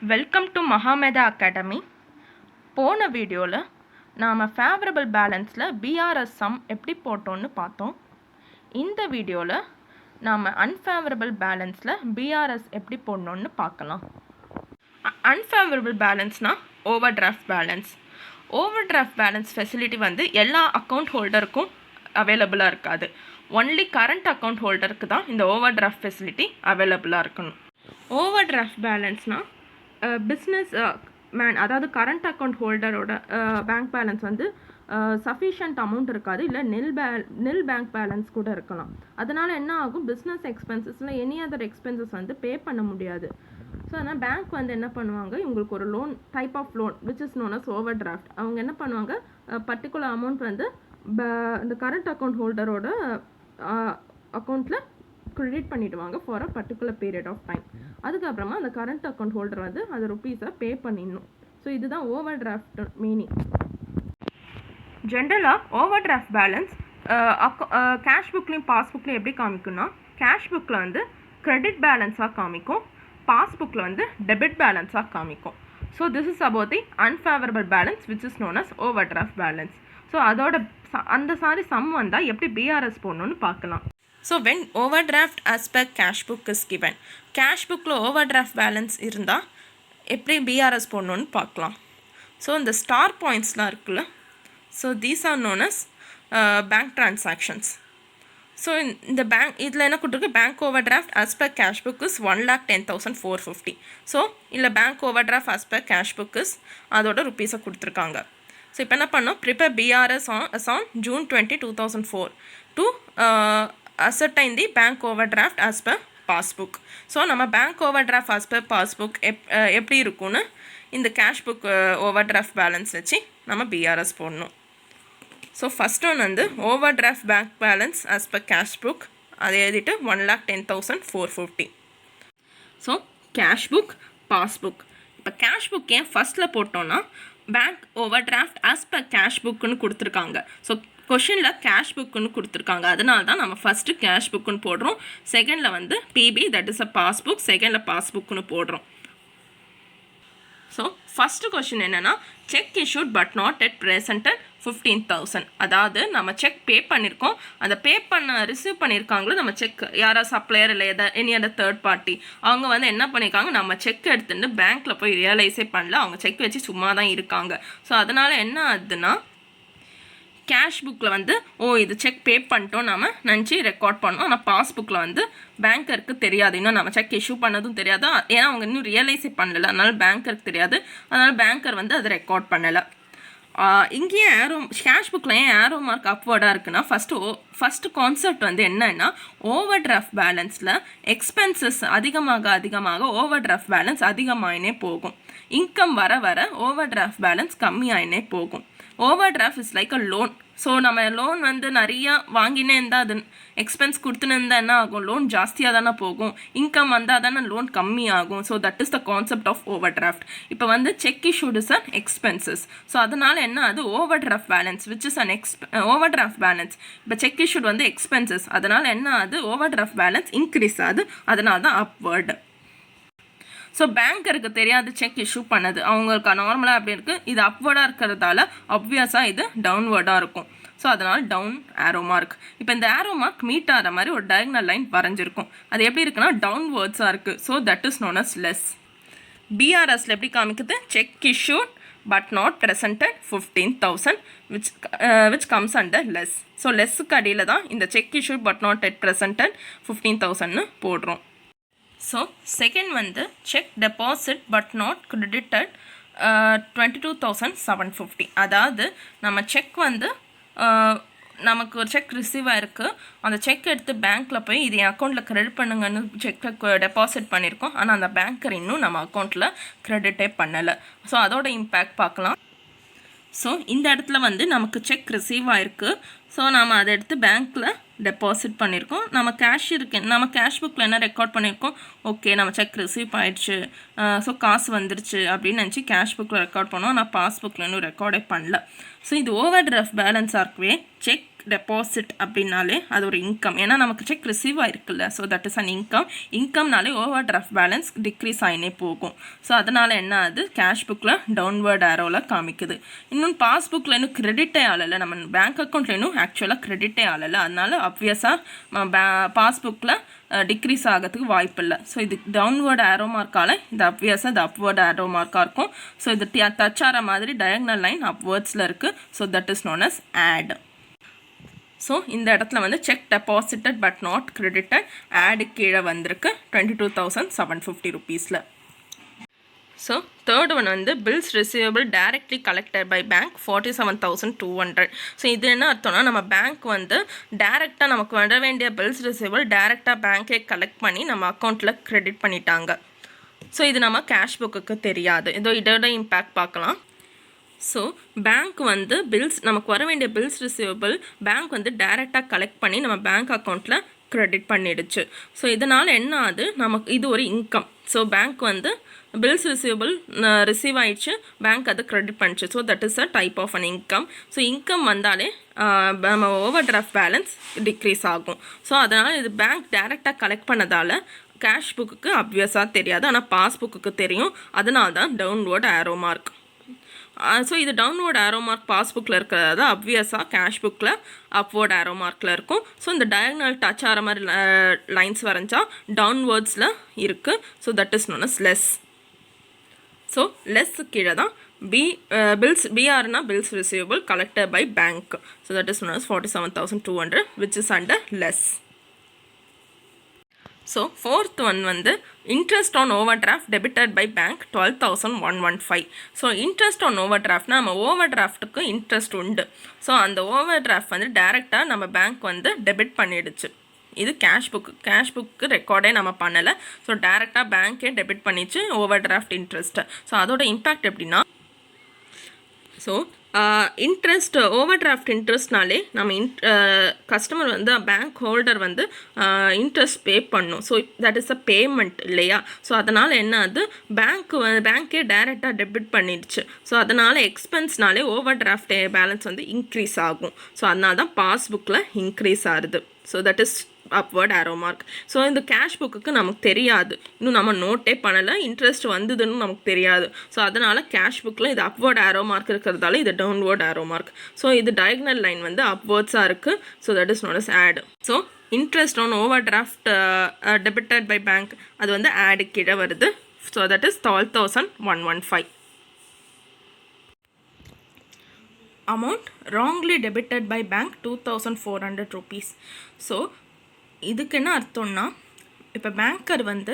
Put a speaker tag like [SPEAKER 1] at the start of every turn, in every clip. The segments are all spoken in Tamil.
[SPEAKER 1] Welcome to மகாமேதா academy. போன வீடியோவில் நாம் ஃபேவரபிள் பேலன்ஸில் பிஆர்எஸ் சம் எப்படி போட்டோன்னு பார்த்தோம். இந்த வீடியோவில் நாம் அன்ஃபேவரபிள் பேலன்ஸில் பிஆர்எஸ் எப்படி போடணுன்னு பார்க்கலாம். அன்ஃபேவரபிள் பேலன்ஸ்னால் over draft balance. Over draft balance facility வந்து எல்லா அக்கௌண்ட் ஹோல்டருக்கும் அவைலபிளாக இருக்காது. ஒன்லி கரண்ட் அக்கௌண்ட் ஹோல்டருக்கு தான் இந்த ஓவர் டிராஃப்ட் ஃபெசிலிட்டி அவைலபிளாக இருக்கணும். ஓவர் டிராஃப்ட் பேலன்ஸ்னால் பிஸ்னஸ் மேன், அதாவது கரண்ட் அக்கௌண்ட் ஹோல்டரோட பேங்க் பேலன்ஸ் வந்து சஃபிஷியன்ட் அமௌண்ட் இருக்காது, இல்லை நில் பேங்க் பேலன்ஸ் கூட இருக்கலாம். அதனால் என்ன ஆகும், பிஸ்னஸ் எக்ஸ்பென்சஸில் எனி அதர் எக்ஸ்பென்சஸ் வந்து பே பண்ண முடியாது. ஸோ அதனால் பேங்க் வந்து என்ன பண்ணுவாங்க, இவங்களுக்கு ஒரு loan type of loan which is known as over draft. அவங்க என்ன பண்ணுவாங்க, பர்டிகுலர் அமௌண்ட் வந்து இந்த கரண்ட் அக்கௌண்ட் ஹோல்டரோட அக்கௌண்ட்டில் கிரெடிட் பண்ணிவிடுவாங்க for a particular period of time. அதுக்கப்புறமா அந்த கரண்ட் அக்கௌண்ட் ஹோல்டர் வந்து அந்த ருப்பீஸை பே பண்ணிடணும். ஸோ இதுதான் ஓவர் டிராஃப்ட் மீனிங். ஜென்ரலாக ஓவர் டிராஃப்ட் பேலன்ஸ் கேஷ் புக்லேயும் பாஸ்புக்லேயும் எப்படி காமிக்கும்னா, கேஷ் புக்கில் வந்து கிரெடிட் பேலன்ஸாக காமிக்கும், பாஸ்புக்கில் வந்து டெபிட் பேலன்ஸாக காமிக்கும். So this is about the unfavourable balance which is known as over draft balance. So அதோட அந்த சாரி சம் வந்தால் எப்படி பிஆர்எஸ் போடணுன்னு பார்க்கலாம். So when overdraft as per cash book is given, cash bookல overdraft balance இருந்தால் எப்படி BRS போடணுன்னு பார்க்கலாம். ஸோ இந்த ஸ்டார் பாயிண்ட்ஸ்லாம் இருக்குல்ல, so these are known as bank transactions. So இந்த பேங்க் இதில் என்ன கொடுத்துருக்கு, bank over draft as per cash book is 1,10,450. So இல்லை bank over draft as per cash book is அதோட ருப்பீஸை கொடுத்துருக்காங்க. ஸோ இப்போ என்ன பண்ணோம், prepare BRS on June 20, 2004 to ascertain the bank overdraft as per passbook. So நம்ம bank over draft as per passbook எப்படி இருக்குன்னு இந்த cash book over draft balance வச்சு நம்ம பிஆர்எஸ் போடணும். ஸோ ஃபஸ்ட் ஒன் வந்து over draft bank balance as per cash book, அதை எழுதிட்டு 1,10,450. So cash book passbook. இப்போ கேஷ் புக் ஏன் ஃபஸ்ட்டில் போட்டோன்னா, bank over draft as per cash புக்குன்னு கொடுத்துருக்காங்க. ஸோ கொஷினில் கேஷ் புக்குன்னு கொடுத்துருக்காங்க, அதனால தான் நம்ம ஃபஸ்ட்டு கேஷ் புக்குன்னு போடுறோம். செகண்டில் வந்து PB, that is a passbook, செகண்டில் பாஸ்புக்குன்னு போடுறோம். ஸோ ஃபஸ்ட்டு கொஷின் என்னென்னா, cheque issued but not at presented 15,000. அதாவது நம்ம செக் பே பண்ணியிருக்கோம், அதை பே பண்ண ரிசீவ் பண்ணியிருக்காங்களோ நம்ம செக், யாரோ சப்ளையர் இல்லை எனி அதர் தேர்ட் பார்ட்டி, அவங்க வந்து என்ன பண்ணியிருக்காங்க, நம்ம செக் எடுத்துட்டு பேங்க்கில் போய் ரியலைஸே பண்ணல, அவங்க செக் வச்சு சும்மா தான் இருக்காங்க. ஸோ அதனால் என்ன ஆகுதுன்னா, கேஷ் புக்கில் வந்து இது செக் பே பண்ணிட்டோம் நம்ம நினச்சி ரெக்கார்ட் பண்ணோம். ஆனால் பாஸ்புக்கில் வந்து பேங்கருக்கு தெரியாது, இன்னும் நம்ம செக் இஷ்யூ பண்ணதும் தெரியாது, ஏன்னா அவங்க இன்னும் ரியலைஸே பண்ணலை, அதனால் பேங்கருக்கு தெரியாது, அதனால் பேங்கர் வந்து அதை ரெக்கார்ட் பண்ணலை. இங்கேயும் கேஷ் புக்கில் ஏன் ஏரோ மார்க் அப்வர்டாக இருக்குன்னா, ஃபஸ்ட்டு கான்செப்ட் வந்து என்னன்னா, ஓவர் டிராஃப்ட் பேலன்ஸில் எக்ஸ்பென்சஸ் அதிகமாக ஓவர் டிராஃப்ட் பேலன்ஸ் அதிகமாகினே போகும். இன்கம் வர வர ஓவர் டிராஃப்ட் பேலன்ஸ் கம்மியாகினே போகும். Over draft is like a loan. So நம்ம லோன் வந்து நிறையா வாங்கினே இருந்தால் அது எக்ஸ்பென்ஸ் கொடுத்துன்னு இருந்தால் என்ன ஆகும், லோன் ஜாஸ்தியாக தானே போகும், இன்கம் வந்தால் தானே லோன் கம்மியாகும். So that is the concept of over draft. இப்போ வந்து cheque issued is an expenses. So அதனால் என்ன, அது over draft balance which is an over draft balance. இப்போ செக் இஷ்யூட் வந்து எக்ஸ்பென்சஸ், அதனால் என்ன ஆகுது, ஓவர் டிராஃப்ட் பேலன்ஸ் இன்க்ரீஸ் ஆகுது, அதனால தான் அப்வர்டு. ஸோ பேங்கருக்கு தெரியாது செக் இஷ்யூ பண்ணது, அவங்களுக்கு நார்மலாக அப்படி இருக்குது, இது அப்வர்டாக இருக்கிறதால ஆப்வியஸாக இது டவுன்வர்டாக இருக்கும். ஸோ அதனால் டவுன் ஆரோ மார்க். இப்போ இந்த ஆரோ மார்க் மீட் ஆகிற மாதிரி ஒரு டயகனல் லைன் வரைஞ்சிருக்கும், அது எப்படி இருக்குன்னா டவுன்வர்ட்ஸாக இருக்குது. So that is known as less. பிஆர்எஸில் எப்படி காமிக்குது, cheque issued but not presented 15,000 which comes under less. So லெஸ்ஸுக்கு அடியில் தான் இந்த cheque issued but not yet presented 15,000ன்னு போடுறோம். ஸோ செகண்ட் வந்து cheque deposit but not credited 22,750. அதாவது நம்ம செக் வந்து நமக்கு ஒரு செக் ரிசீவ் ஆகிருக்கு, அந்த செக் எடுத்து பேங்க்கில் போய் இது என் அக்கௌண்ட்டில் கிரெடிட் பண்ணுங்கன்னு செக்கை டெபாசிட் பண்ணியிருக்கோம், ஆனால் அந்த பேங்கர் இன்னும் நம்ம அக்கௌண்ட்டில் கிரெடிட்டே பண்ணலை. ஸோ அதோட இம்பேக்ட் பார்க்கலாம். ஸோ இந்த இடத்துல வந்து நமக்கு செக் ரிசீவ் ஆகிருக்கு, ஸோ நாம் அதை எடுத்து பேங்க்கில் டெபாசிட் பண்ணியிருக்கோம். நம்ம கேஷ் புக்கில் என்ன ரெக்கார்ட் பண்ணியிருக்கோம், ஓகே நம்ம செக் ரிசீவ் ஆகிடுச்சு, ஸோ காசு வந்துருச்சு அப்படின்னு நினச்சி கேஷ் புக்கில் ரெக்கார்ட் பண்ணோம், ஆனால் பாஸ்புக்கில் இன்னும் ரெக்கார்டே பண்ணல. ஸோ இது ஓவர் டிராஃப்ட் பேலன்ஸாக இருக்கவே செக் டெபாசிட் அப்படின்னாலே அது ஒரு இன்கம். ஏன்னா நமக்கு செக் ரிசீவ் ஆயிருக்குல்ல, so that is an income. இன்கம்னாலே ஓவர் டிராஃப்ட் பேலன்ஸ் டிக்ரீஸ் ஆகினே போகும். ஸோ அதனால் என்ன ஆகுது, கேஷ் புக்கில் டவுன்வர்ட் ஆரோவில் காமிக்குது. இன்னும் பாஸ்புக்கில் இன்னும் கிரெடிட்டே ஆகலை, நம்ம பேங்க் அக்கௌண்ட்டில் இன்னும் ஆக்சுவலாக கிரெடிட்டே ஆகலை. அதனால அப்வியஸாக பாஸ்புக்கில் டிக்ரீஸ் ஆகிறதுக்கு வாய்ப்பு இல்லை. ஸோ இது டவுன்வர்ட் ஆரோ மார்க்கால் இது அப்வியஸாக இது அப்வர்ட் ஆரோ மார்க்காக இருக்கும். ஸோ இது டச் ஆகிற மாதிரி டயக்னல் லைன் அப்வர்ட்ஸில் இருக்குது. So that is known as add. So இந்த இடத்துல வந்து cheque deposited but not credited, add கீழே வந்திருக்கு 22,750 ருபீஸில். ஸோ தேர்ட் ஒன் வந்து bills receivable directly collected by bank 47,200. So இது என்ன அர்த்தம்னா, நம்ம பேங்க் வந்து டைரெக்டாக நமக்கு வர வேண்டிய பில்ஸ் ரிசீவபிள் டைரெக்டாக பேங்க்கே கலெக்ட் பண்ணி நம்ம அக்கௌண்ட்டில் கிரெடிட் பண்ணிட்டாங்க. ஸோ இது நம்ம கேஷ் புக்குக்கு தெரியாது. இதோட இம்பேக்ட் பார்க்கலாம். ஸோ பேங்க் வந்து பில்ஸ் நமக்கு வர வேண்டிய பில்ஸ் ரிசீவபிள் பேங்க் வந்து டைரெக்டாக கலெக்ட் பண்ணி நம்ம பேங்க் அக்கௌண்ட்டில் கிரெடிட் பண்ணிடுச்சு. ஸோ இதனால் என்ன ஆகுது, நமக்கு இது ஒரு இன்கம். ஸோ பேங்க் வந்து பில்ஸ் ரிசீவபிள் ரிசீவ் ஆயிடுச்சு, பேங்க் அதை கிரெடிட் பண்ணிச்சு. So that is a type of an income. So income வந்தாலே நம்ம ஓவர் டிராஃப்ட் பேலன்ஸ் டிக்ரீஸ் ஆகும். ஸோ அதனால் இது பேங்க் டைரெக்டாக கலெக்ட் பண்ணதால் கேஷ் புக்குக்கு அப்வியஸாக தெரியாது, ஆனால் பாஸ்புக்கு தெரியும். அதனால தான் டவுன்வர்ட் ஆரோ மார்க். ஸோ இது டவுன்வர்ட் ஆரோ மார்க் பாஸ்புக்கில் இருக்கிறது அப்வியஸாக கேஷ் புக்கில் அப்வர்ட் ஆரோ மார்க்கில் இருக்கும். ஸோ இந்த டயக்னல் டச் ஆகிற மாதிரி லைன்ஸ் வரைஞ்சா டவுன்வர்ட்ஸில் இருக்குது. So that is known as less. So less கீழே தான் பில்ஸ் பிஆர்னா bills receivable collected by bank. So that is known as 47,200 which is under less. So fourth one வந்து interest on over draft debited by bank 12,115. So interest on ஓவர் டிராஃப்ட்னா நம்ம ஓவர் டிராஃப்ட்டுக்கு இன்ட்ரெஸ்ட் உண்டு. ஸோ அந்த ஓவர் டிராஃப்ட் வந்து டைரெக்டாக நம்ம பேங்க் வந்து டெபிட் பண்ணிடுச்சு. இது கேஷ் புக்கு ரெக்கார்டே நம்ம பண்ணலை. ஸோ டைரெக்டாக பேங்க்கே டெபிட் பண்ணிச்சு ஓவர் டிராஃப்ட் இன்ட்ரெஸ்ட்டை. ஸோ அதோட இம்பேக்ட் எப்படின்னா, ஸோ இன்ட்ரெஸ்ட் ஓவர் டிராஃப்ட் இன்ட்ரெஸ்ட்னாலே நம்ம கஸ்டமர் வந்து பேங்க் ஹோல்டர் வந்து இன்ட்ரெஸ்ட் பே பண்ணும். So that is a payment இல்லையா? ஸோ அதனால் என்ன ஆகுது, பேங்க்கே டைரெக்டாக டெபிட் பண்ணிடுச்சு. ஸோ அதனால் எக்ஸ்பென்ஸ்னாலே ஓவர் டிராஃப்ட் பேலன்ஸ் வந்து இன்க்ரீஸ் ஆகும். ஸோ அதனால தான் பாஸ்புக்கில் இன்க்ரீஸ் ஆகுது. So that is upward arrow mark. So இந்த கேஷ் புக்குக்கு நமக்கு தெரியாது, இன்னும் நம்ம நோட்டே பண்ணலை, இன்ட்ரெஸ்ட் வந்ததுன்னு நமக்கு தெரியாது. ஸோ அதனால் கேஷ் புக்கில் இது அப்வர்ட் ஆரோ மார்க் இருக்கிறதால இது டவுன்வர்ட் ஆரோ மார்க். ஸோ இது டயக்னல் லைன் வந்து அப்வர்ட்ஸாக இருக்குது. So that is known as add. So interest on over draft debited by bank அது வந்து ஆடு கீழே வருது. So that is 12,115. amount wrongly debited by bank 2,400 rupees. So இதுக்கு என்ன அர்த்தம்னா, இப்போ பேங்கர் வந்து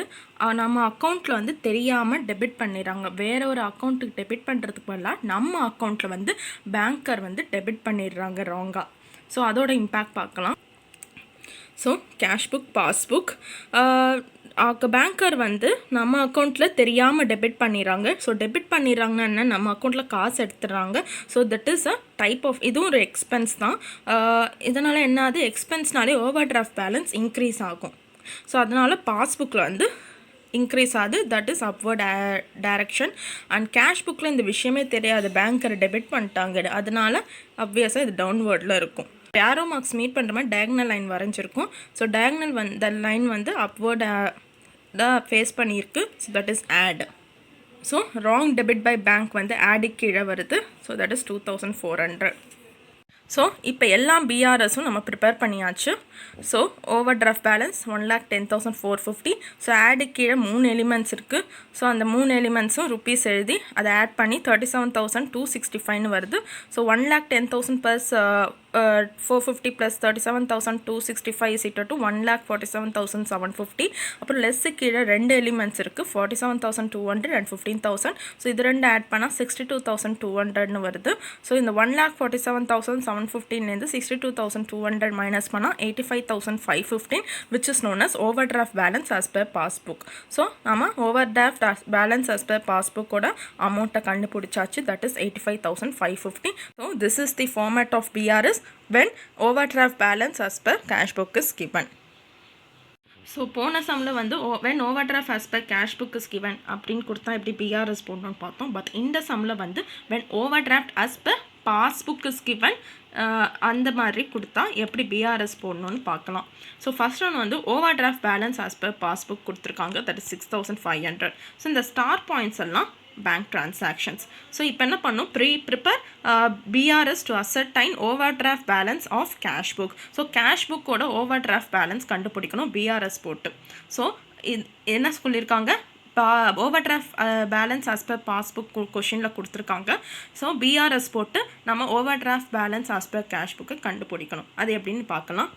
[SPEAKER 1] நம்ம அக்கௌண்ட்டில் வந்து தெரியாமல் டெபிட் பண்ணிடுறாங்க. வேற ஒரு அக்கௌண்ட்டுக்கு டெபிட் பண்ணுறதுக்கு பதிலாக நம்ம அக்கௌண்ட்டில் வந்து பேங்கர் வந்து டெபிட் பண்ணிடுறாங்க ராங்காக. ஸோ அதோட இம்பேக்ட் பார்க்கலாம். So cash book passbook banker வந்து நம்ம அக்கௌண்ட்டில் தெரியாமல் டெபிட் பண்ணிடுறாங்க. ஸோ டெபிட் பண்ணிடுறாங்கன்னா என்ன, நம்ம அக்கௌண்ட்டில் காசு எடுத்துடுறாங்க. So that is a type of, இதுவும் ஒரு எக்ஸ்பென்ஸ் தான். இதனால் என்ன ஆகுது, எக்ஸ்பென்ஸ்னாலே ஓவர் டிராஃப்ட் பேலன்ஸ் இன்க்ரீஸ் ஆகும். ஸோ அதனால் பாஸ்புக்கில் வந்து இன்க்ரீஸ் ஆகுது. That is upward direction. And cash புக்கில் இந்த விஷயமே தெரியாது, பேங்கரை டெபிட் பண்ணிட்டாங்க. அதனால் அப்வியஸாக இது டவுன்வர்டில் இருக்கும். ஆரோ மார்க்ஸ் மீட் பண்ணுற மாதிரி டயக்னல் லைன் வரைஞ்சிருக்கும். ஸோ டயக்னல் த லைன் வந்து அப்வர்ட் தான் ஃபேஸ் பண்ணியிருக்கு. So that is add. So wrong debit by bank வந்து ஆடு கீழே வருது. So that is 2,400. ஸோ இப்போ எல்லா பிஆர்எஸும் நம்ம ப்ரிப்பேர் பண்ணியாச்சு. So over draft balance 1,10,450. So ஆடு கீழே 3 எலிமெண்ட்ஸ் இருக்குது. ஸோ அந்த 3 எலிமெண்ட்ஸும் ருப்பீஸ் எழுதி அதை ஆட் பண்ணி 37,265 வருது. So 1,10,000 plus 450 plus 37,265 is equal to 1,47,750. அப்புறம் லெஸ்ஸு கீழே 2 எலிமெண்ட்ஸ் இருக்குது, 47,200 and 15,000. ஸோ இது 2 ஆட் பண்ணால் 62,200 வருது. ஸோ இந்த 1,47,750 62,200 மைனஸ் பண்ணால் 85,515 which is known as overdraft balance as per passbook. So நம்ம overdraft balance as per passbook ஓட அமௌண்ட்டை கண்டுபிடிச்சாச்சு. that is 85,550. So this is the format of BRS when overdraft balance as per cash book is given. So போன சம்மில் வந்து when overdraft as per cash book is given அப்படின்னு கொடுத்தா எப்படி பிஆர்எஸ் போடணும்னு பார்த்தோம். பட் இந்த சம்மில் வந்து when overdraft as per passbook is given அந்த மாதிரி கொடுத்தா எப்படி பிஆர்எஸ் போடணும்னு பார்க்கலாம். ஸோ ஃபர்ஸ்ட் ஒன் வந்து over draft balance as per passbook கொடுத்துருக்காங்க, தட் இஸ் 6500. ஸோ இந்த ஸ்டார் பாயிண்ட்ஸ் எல்லாம் பேங்க் டிரான்சாக்ஷன்ஸ். ஸோ இப்போ என்ன பண்ணும், prepare BRS to ascertain over draft balance of cash book. So cash புக்கோட ஓவர் டிராஃப்ட் பேலன்ஸ் கண்டுபிடிக்கணும் பிஆர்எஸ் போட்டு. ஸோ இது என்ன சொல்லியிருக்காங்க, over draft balance as per passbook கொஷினில் கொடுத்துருக்காங்க. ஸோ பிஆர்எஸ் போட்டு நம்ம over draft balance as per cash புக்கை கண்டுபிடிக்கணும். அது எப்படின்னு பார்க்கலாம்.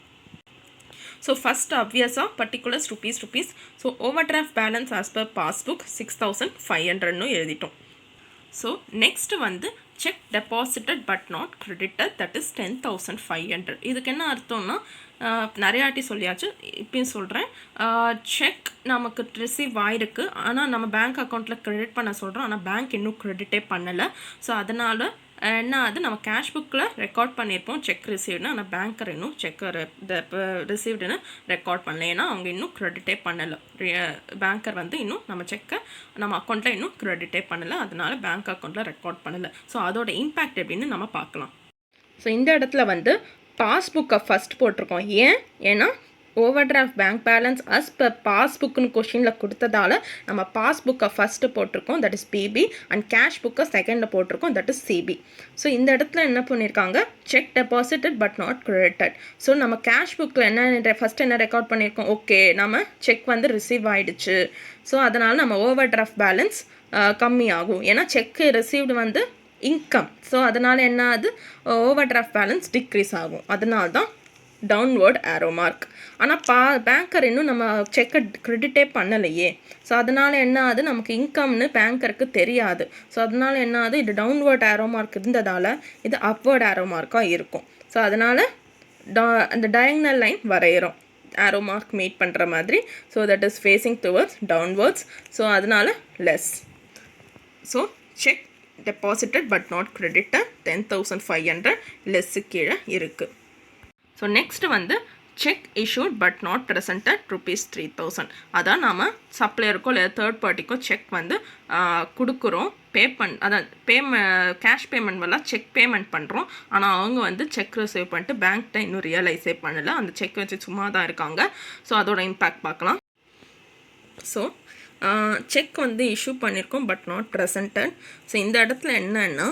[SPEAKER 1] ஸோ ஃபஸ்ட் ஆப்வியஸாக particulars rupees. So over draft balance as per passbook 6500ன்னு எழுதிட்டோம். ஸோ நெக்ஸ்ட் வந்து cheque deposited but not credited, that is 10500. இதுக்கு என்ன அர்த்தம்னா, நிறையாட்டி சொல்லியாச்சு, இப்பயும் சொல்கிறேன். செக் நமக்கு ரிசீவ் ஆயிருக்கு, ஆனால் நம்ம பேங்க் அக்கௌண்ட்டில் கிரெடிட் பண்ண சொல்கிறோம், ஆனால் பேங்க் இன்னும் கிரெடிட்டே பண்ணலை. ஸோ அதனால் என்ன, அது நம்ம கேஷ் புக்கில் ரெக்கார்ட் பண்ணியிருப்போம் செக் ரிசீவ்னு, ஆனால் பேங்கர் இன்னும் செக் ரிசீவ்டுன்னு ரெக்கார்ட் பண்ணல, ஏன்னா அவங்க இன்னும் க்ரெடிட்டே பண்ணலை. பேங்கர் வந்து இன்னும் நம்ம செக்கை நம்ம அக்கௌண்ட்டில் இன்னும் க்ரெடிட்டே பண்ணலை, அதனால பேங்க் அக்கௌண்ட்டில் ரெக்கார்ட் பண்ணலை. ஸோ அதோட இம்பேக்ட் எப்படின்னு நம்ம பார்க்கலாம். ஸோ இந்த இடத்துல வந்து பாஸ்புக்கை ஃபஸ்ட் போட்டிருக்கோம். ஏன்னா over draft bank balance as per பாஸ்புக்குன்னு கொஷினில் கொடுத்ததால நம்ம பாஸ்புக்கை ஃபஸ்ட்டு போட்டிருக்கோம், that is PB, and cash புக்கை செகண்டில் போட்டிருக்கோம், தட் இஸ் சிபி. ஸோ இந்த இடத்துல என்ன பண்ணியிருக்காங்க, check deposited but not credited. So நம்ம கேஷ் புக்கில் என்ன ஃபஸ்ட் என்ன ரெக்கார்ட் பண்ணியிருக்கோம், ஓகே நம்ம செக் வந்து ரிசீவ் ஆகிடுச்சு. ஸோ அதனால் நம்ம ஓவர் டிராஃப்ட் பேலன்ஸ் கம்மியாகும், ஏன்னா செக் ரிசீவ்டு வந்து இன்கம். ஸோ அதனால் என்ன ஆகுது, ஓவர் டிராஃப்ட் பேலன்ஸ் டிக்ரீஸ் ஆகும். அதனால தான் டவுன்வர்ட் ஆரோ மார்க். ஆனால் பேங்கர் இன்னும் நம்ம செக்கை கிரெடிட்டே பண்ணலையே. ஸோ அதனால் என்ன ஆகுது, நமக்கு இன்கம்னு பேங்கருக்கு தெரியாது. ஸோ அதனால் என்ன ஆகுது, இது டவுன்வர்ட் ஆரோ மார்க் இருந்ததால் இது அப்வர்ட் ஆரோ மார்க்காக இருக்கும். ஸோ அதனால் அந்த டயகனல் லைன் வரைகிறோம் ஆரோ மார்க் மீட் பண்ணுற மாதிரி. So that is facing towards downwards. So அதனால் less. So cheque deposited but not credited 10500 less கீழே இருக்குது. ஸோ நெக்ஸ்ட் வந்து cheque issued but not presented ₹3000. அதான் நாம் சப்ளையருக்கோ இல்லை தேர்ட் பார்ட்டிக்கோ செக் வந்து கொடுக்குறோம், அதான் கேஷ் பேமெண்ட் வரலாம், செக் பேமெண்ட் பண்ணுறோம். ஆனால் அவங்க வந்து செக் ரிசீவ் பண்ணிட்டு பேங்க்கிட்ட இன்னும் ரியலைஸே பண்ணலை, அந்த செக் வச்சு சும்மா தான் இருக்காங்க. ஸோ அதோட இம்பேக்ட் பார்க்கலாம். ஸோ செக் வந்து இஷ்யூ பண்ணியிருக்கோம் பட் நாட் ப்ரெசென்டட். ஸோ இந்த இடத்துல என்னன்னா,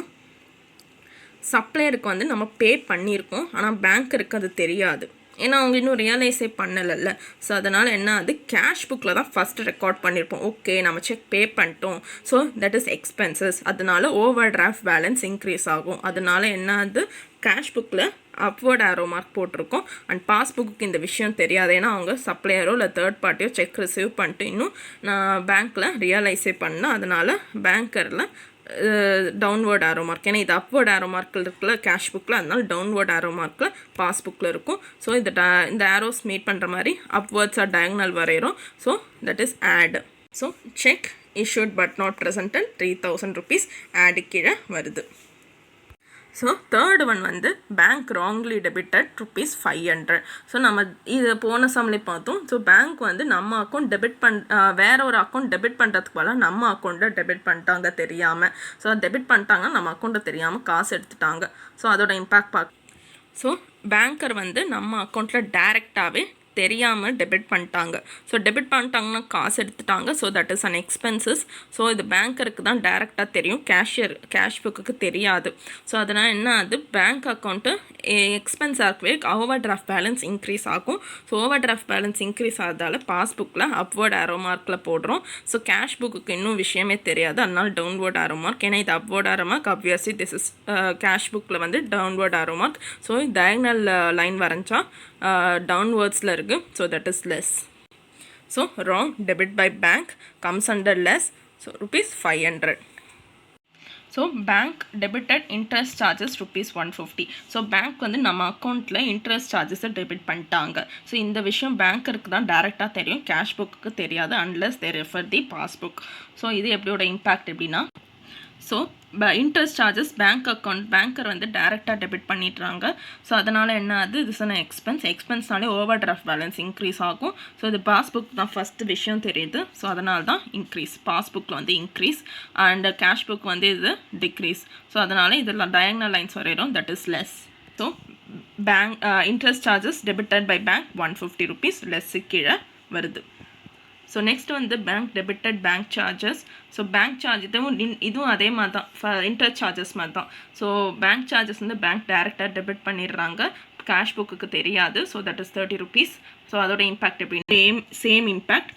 [SPEAKER 1] சப்ளையருக்கு வந்து நம்ம பே பண்ணியிருக்கோம், ஆனால் பேங்க்கருக்கு அது தெரியாது, ஏன்னா அவங்க இன்னும் ரியலைஸே பண்ணலைல்ல. ஸோ அதனால் என்ன ஆகுது, கேஷ் புக்கில் தான் ஃபஸ்ட்டு ரெக்கார்ட் பண்ணியிருப்போம், ஓகே நம்ம செக் பே பண்ணிட்டோம். So that is expenses. அதனால ஓவர் டிராஃப்ட் பேலன்ஸ் இன்க்ரீஸ் ஆகும். அதனால என்ன ஆகுது, கேஷ் புக்கில் அப்வர்ட் ஆரோ மார்க் போட்டிருக்கோம். அண்ட் பாஸ்புக்கு இந்த விஷயம் தெரியாது, ஏன்னா அவங்க சப்ளையரோ இல்லை தேர்ட் பார்ட்டியோ செக் ரிசீவ் பண்ணிட்டு இன்னும் நான் பேங்க்கில் ரியலைஸே பண்ணல. அதனால் பேங்கரில் டவுன்வர்ட் ஆரோ மார்க், ஏன்னா இது அப்வர்ட் ஆரோ மார்க்கில் இருக்குல்ல கேஷ் புக்கில், அதனால டவுன்வர்ட் ஆரோ மார்க்கில் பாஸ்புக்கில் இருக்கும். ஸோ இந்த ஆரோஸ் மீட் பண்ணுற மாதிரி அப்வர்ட்ஸ் ஆர் டயகனல் வரைகிறோம். So that is add. So cheque issued but not presented ₹3000 add கீழே வருது. ஸோ தேர்டு ஒன் வந்து பேங்க் ராங்லி டெபிட்டட் ₹500. ஸோ நம்ம இது போன சம்லே பார்த்தோம். ஸோ பேங்க் வந்து நம்ம அக்கௌண்ட் டெபிட் வேற ஒரு அக்கௌண்ட் டெபிட் பண்ணுறதுக்கு பதிலாக நம்ம அக்கௌண்ட்டை டெபிட் பண்ணிட்டாங்க தெரியாமல். ஸோ டெபிட் பண்ணிட்டாங்க, நம்ம அக்கௌண்ட்டை தெரியாமல் காசு எடுத்துட்டாங்க. ஸோ அதோட இம்பேக்ட் ஸோ பேங்கர் வந்து நம்ம அக்கௌண்ட்டில் டைரெக்டாகவே தெரியாமல் டெபிட் பண்ணிட்டாங்க. ஸோ டெபிட் பண்ணிட்டாங்கன்னா காசு எடுத்துட்டாங்க. So that is an expenses. So இது பேங்கருக்கு தான் டைரெக்டாக தெரியும், கேஷ் புக்குக்கு தெரியாது. ஸோ அதனால் என்ன ஆகுது, பேங்க் அக்கௌண்ட்டு எக்ஸ்பென்ஸ் ஆகவே ஓவர் டிராஃப்ட் பேலன்ஸ் இன்க்ரீஸ் ஆகும். So over draft balance increase ஆகிறதால பாஸ்புக்கில் அப்வர்ட் ஆரோ மார்க்கில் போடுறோம். ஸோ கேஷ் புக்குக்கு இன்னும் விஷயமே தெரியாது, அதனால் டவுன்வர்ட் ஆரோ மார்க். ஏன்னா இது upward arrow mark, obviously this is cash புக்கில் வந்து downward arrow mark. So diagonal line வரைஞ்சா டவுன்வர்ட்ஸில் இருக்குது. So that is less. So wrong debit by bank comes under less. So ₹500. So bank debited interest charges ₹150. So bank வந்து நம்ம அக்கௌண்ட்டில் இன்ட்ரெஸ்ட் சார்ஜஸை டெபிட் பண்ணிட்டாங்க. ஸோ இந்த விஷயம் பேங்கருக்கு தான் டைரெக்டாக தெரியும், கேஷ் புக்கு தெரியாது, அன்லெஸ் தே ரெஃபர் தி பாஸ்புக். ஸோ இது எப்படியோட இம்பேக்ட் எப்படின்னா, ஸோ இன்ட்ரெஸ்ட் சார்ஜஸ் பேங்கர் வந்து டேரெக்டாக டெபிட் பண்ணிடுறாங்க. ஸோ அதனால் என்ன ஆகுது, இது சொன்ன எக்ஸ்பென்ஸ்னாலே ஓவர் டிராஃப்ட் பேலன்ஸ் இன்க்ரீஸ் ஆகும். ஸோ இது பாஸ்புக் தான் ஃபஸ்ட்டு விஷயம் தெரியுது. ஸோ அதனால தான் இன்க்ரீஸ், பாஸ்புக்கில் வந்து இன்க்ரீஸ் அண்ட் கேஷ் புக் வந்து இது டிக்ரீஸ். ஸோ அதனால் இதில் டயகனல் லைன்ஸ் வரையிறோம், that is less. So bank interest charges debited by bank 150 rupees less கீழே வருது. ஸோ நெக்ஸ்ட் வந்து bank debited bank charges. So bank charge இதுவும் அதே மாதிரி தான், இன்ட்ரெஸ்ட் சார்ஜஸ் மாதிரி தான். ஸோ பேங்க் சார்ஜஸ் வந்து பேங்க் டேரெக்டாக டெபிட் பண்ணிடுறாங்க, கேஷ் புக்குக்கு தெரியாது. So that is 30 rupees. So அதோட இம்பேக்ட் எப்படி, சேம் இம்பேக்ட்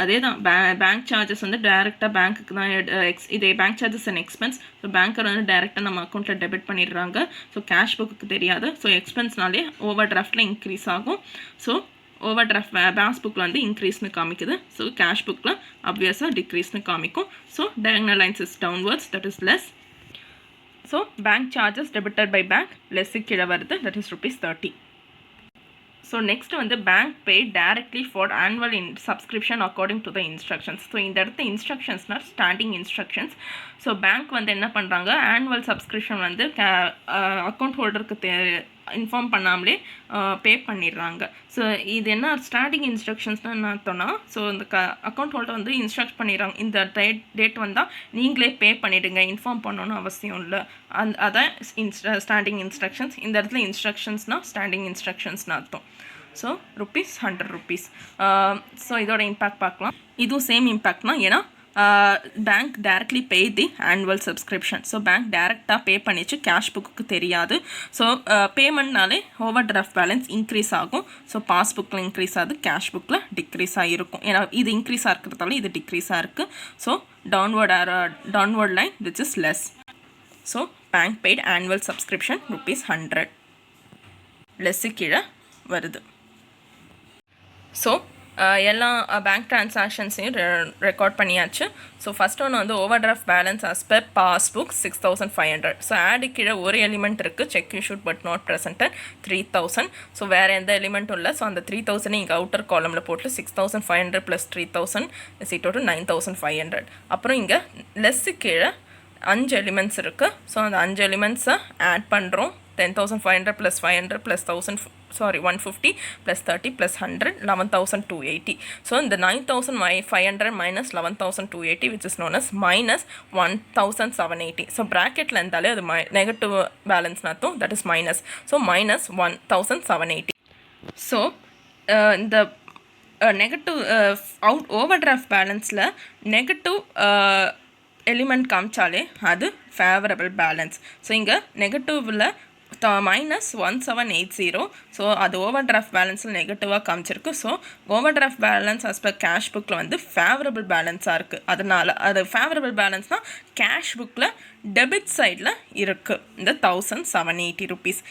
[SPEAKER 1] அதே தான். பேங்க் சார்ஜஸ் வந்து டேரெக்டாக பேங்க்குக்கு தான், இதே bank charges and expense. So banker வந்து டேரெக்டாக நம்ம அக்கௌண்ட்டில் டெபிட் பண்ணிடுறாங்க. ஸோ கேஷ் புக்குக்கு தெரியாது. ஸோ எக்ஸ்பென்ஸ்னாலே ஓவர் டிராஃப்டில் இன்க்ரீஸ் ஆகும். ஸோ ஓவர் டிராஃப்ட் பாஸ்புக்கில் வந்து இன்க்ரீஸ்னு காமிக்குது. ஸோ கேஷ் புக்கில் அப்வியஸாக டிக்ரீஸ்னு காமிக்கும். So diagonal lines is downwards, that is less. So bank charges debited by bank less கீழே வருது, தட் இஸ் ₹30. ஸோ நெக்ஸ்ட் வந்து bank pay directly for annual subscription according to the instructions. So இந்த இடத்துல இன்ஸ்ட்ரக்ஷன்ஸ்னால் ஸ்டாண்டிங் இன்ஸ்ட்ரக்ஷன்ஸ். ஸோ பேங்க் வந்து என்ன பண்ணுறாங்க, ஆனுவல் சப்ஸ்கிரிப்ஷன் வந்து அக்கௌண்ட் ஹோல்டருக்கு இன்ஃபார்ம் பண்ணாமலே பே பண்ணிடுறாங்க. ஸோ இது என்ன ஸ்டாண்டிங் இன்ஸ்ட்ரக்ஷன்ஸ்னால் என்ன அர்த்தம்னா, ஸோ இந்த அக்கௌண்ட் ஹோல்டர் வந்து இன்ஸ்ட்ரக்ட் பண்ணிடுறாங்க, இந்த டேட் வந்தால் நீங்களே பே பண்ணிவிடுங்க, இன்ஃபார்ம் பண்ணணும்னு அவசியம் இல்லை. அதான் ஸ்டாண்டிங் இன்ஸ்ட்ரக்ஷன்ஸ். இந்த இடத்துல இன்ஸ்ட்ரக்ஷன்ஸ்னால் ஸ்டாண்டிங் இன்ஸ்ட்ரக்ஷன்ஸ்னு அர்த்தம். ஸோ ₹100. ஸோ இதோட இம்பேக்ட் பார்க்கலாம். இதுவும் சேம் இம்பேக்ட்னா, ஏன்னா bank directly pay the annual subscription. So bank டைரெக்டாக பே பண்ணிச்சு, கேஷ் புக்கு தெரியாது. ஸோ பேமெண்ட்னாலே ஓவர் டிராஃப்ட் பேலன்ஸ் இன்க்ரீஸ் ஆகும். ஸோ பாஸ்புக்கில் இன்க்ரீஸ் ஆகுது, கேஷ் புக்கில் டிக்ரீஸ் ஆகிருக்கும். ஏன்னா இது இன்க்ரீஸ் ஆகிறதால இது டிக்ரீஸாக இருக்குது. So downward line which is less. So bank paid annual subscription ₹100 less கீழே வருது. ஸோ எல்லா பேங்க் ட்ரான்சாக்ஷன்ஸையும் ரெக்கார்ட் பண்ணியாச்சு. ஸோ ஃபஸ்ட் ஒன்று வந்து over draft balance as per passbook 6500. So ஆடு கீழே ஒரு எலிமெண்ட் இருக்குது, check issued but not presented 3000. So வேறு எந்த எலிமெண்ட்டும் இல்லை. ஸோ அந்த 3000 இங்கே அவுட்டர் காலமில் போட்டு 6500 + 3000 = 9500. அப்புறம் இங்கே லெஸ்ஸு கீழே 5 எலிமெண்ட்ஸ் இருக்குது. ஸோ அந்த 5 எலிமெண்ட்ஸை ஆட் பண்ணுறோம். 10,500 + 500 + 150 + 30 + 100 11,280. So இந்த 9,500 minus 11,280 which is known as minus 1,780. So bracketல இருந்தாலே அது நெகட்டிவ் பேலன்ஸ் அர்த்தம், that is minus. So minus 1,780. So இந்த நெகட்டிவ் ஓவர் டிராஃப்ட் பேலன்ஸில் நெகட்டிவ் எலிமெண்ட் காமிச்சாலே அது ஃபேவரபிள் பேலன்ஸ். ஸோ இங்கே நெகட்டிவில் -1780. ஸோ அது ஓவர் டிராஃப்ட் பேலன்ஸில் நெகட்டிவாக காமிச்சிருக்கு. So over draft balance as per cash புக்கில் வந்து ஃபேவரபிள் பேலன்ஸாக இருக்குது. அதனால் அது ஃபேவரபிள் பேலன்ஸ்னால் கேஷ் புக்கில் டெபிட் சைடில் இருக்குது இந்த ₹1,780.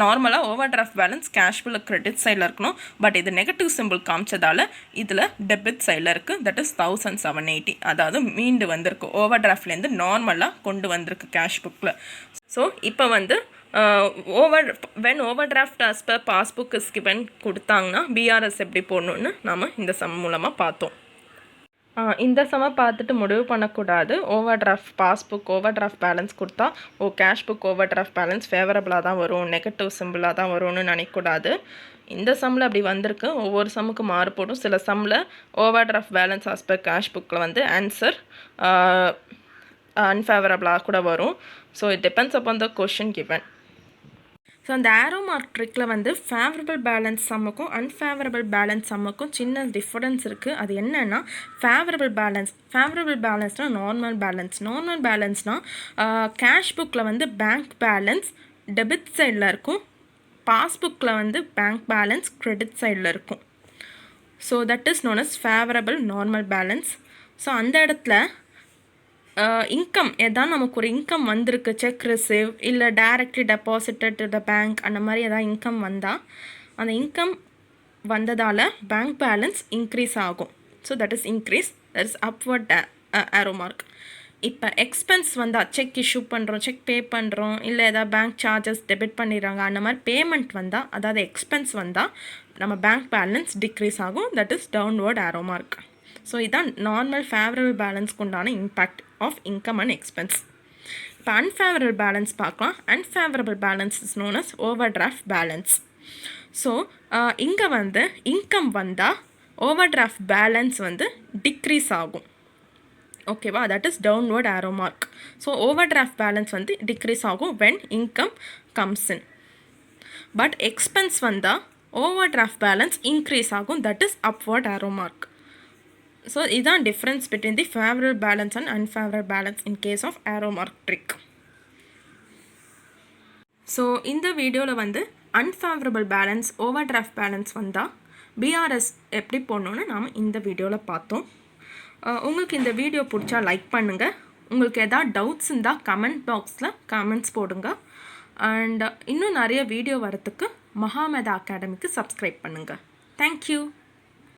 [SPEAKER 1] நார்மலாக ஓவர் டிராஃப்ட் பேலன்ஸ் கேஷ் புக்கில் கிரெடிட் சைடில் இருக்கணும். பட் இது நெகட்டிவ் சிம்பிள் காமிச்சதால் இதில் டெபிட் சைடில் இருக்குது, தட் இஸ் 1,780. அதாவது மீண்டு வந்திருக்கு, ஓவர் டிராஃப்ட்லேருந்து நார்மலாக கொண்டு வந்திருக்கு கேஷ் புக்கில். ஸோ இப்போ வந்து when over draft as per passbook is given கொடுத்தாங்கன்னா பிஆர்எஸ் எப்படி போடணுன்னு நாம் இந்த சம் மூலமாக பார்த்தோம். இந்த சம பார்த்துட்டு முடிவு பண்ணக்கூடாது. Over draft passbook over draft balance கொடுத்தா cash book over draft balance ஃபேவரபிளாக தான் வரும், நெகட்டிவ் சிம்பிளாக தான் வரும்னு நினைக்கக்கூடாது. இந்த சம்மில் அப்படி வந்திருக்கு. ஒவ்வொரு சம்முக்கு மாறுபடும். சில சம்மில் over draft balance as per cash புக்கில் வந்து ஆன்சர் அன்ஃபேவரபிளாக கூட வரும். So it depends upon the question given. So அந்த ஆரோ மார்க் ட்ரிக்கில் வந்து ஃபேவரபிள் பேலன்ஸ் சம்முக்கும் அன்ஃபேவரபிள் பேலன்ஸ் சம்முக்கும் சின்ன டிஃபரன்ஸ் இருக்குது. அது என்னென்னா ஃபேவரபிள் பேலன்ஸ்னால் நார்மல் பேலன்ஸ்னால் கேஷ் புக்கில் வந்து பேங்க் பேலன்ஸ் டெபிட் சைடில் இருக்கும், பாஸ்புக்கில் வந்து பேங்க் பேலன்ஸ் கிரெடிட் சைடில் இருக்கும். So that is known as favourable normal balance. So அந்த இடத்துல இன்கம் எதாவது நமக்கு ஒரு இன்கம் வந்திருக்கு, செக் ரிசீவ் இல்லை directly deposited to the bank, அந்த மாதிரி எதாவது இன்கம் வந்தால் அந்த இன்கம் வந்ததால் பேங்க் பேலன்ஸ் இன்க்ரீஸ் ஆகும். So that is increase, that is upward arrow mark. இப்போ எக்ஸ்பென்ஸ் வந்தால் செக் இஷ்யூ பண்ணுறோம், செக் பே பண்ணுறோம், இல்லை எதாவது பேங்க் சார்ஜஸ் டெபிட் பண்ணிடுறாங்க, அந்த மாதிரி பேமெண்ட் வந்தால், அதாவது எக்ஸ்பென்ஸ் வந்தால் நம்ம பேங்க் பேலன்ஸ் டிக்ரீஸ் ஆகும், that is downward arrow mark. So இதுதான் நார்மல் ஃபேவரபிள் பேலன்ஸ்க்கு உண்டான impact of income and expense. இப்போ அன்ஃபேவரபிள் பேலன்ஸ் பார்க்கலாம். Unfavourable balance is known as over draft balance. So இங்கே வந்து இன்கம் வந்தால் ஓவர் டிராஃப்ட் பேலன்ஸ் வந்து டிக்ரீஸ் ஆகும். ஓகேவா, that is downward arrow mark. So over draft balance வந்து டிக்ரீஸ் ஆகும் when income comes in. But expense வந்தால் ஓவர் டிராஃப்ட் பேலன்ஸ் இன்க்ரீஸ் ஆகும், that is upward arrow mark. So இதுதான் difference between the favourable balance and unfavourable balance in case of arrow mark trick. So இந்த வீடியோவில் வந்து unfavourable balance over draft balance வந்தால் பிஆர்எஸ் எப்படி போடணுன்னு நாம் இந்த வீடியோவில் பார்த்தோம். உங்களுக்கு இந்த வீடியோ பிடிச்சா லைக் பண்ணுங்கள். உங்களுக்கு எதாவது டவுட்ஸ் இருந்தால் கமெண்ட் பாக்ஸில் கமெண்ட்ஸ் போடுங்க. அண்ட் இன்னும் நிறைய வீடியோ வரத்துக்கு மகாமேதா அகாடமிக்கு சப்ஸ்கிரைப் பண்ணுங்கள். தேங்க்யூ.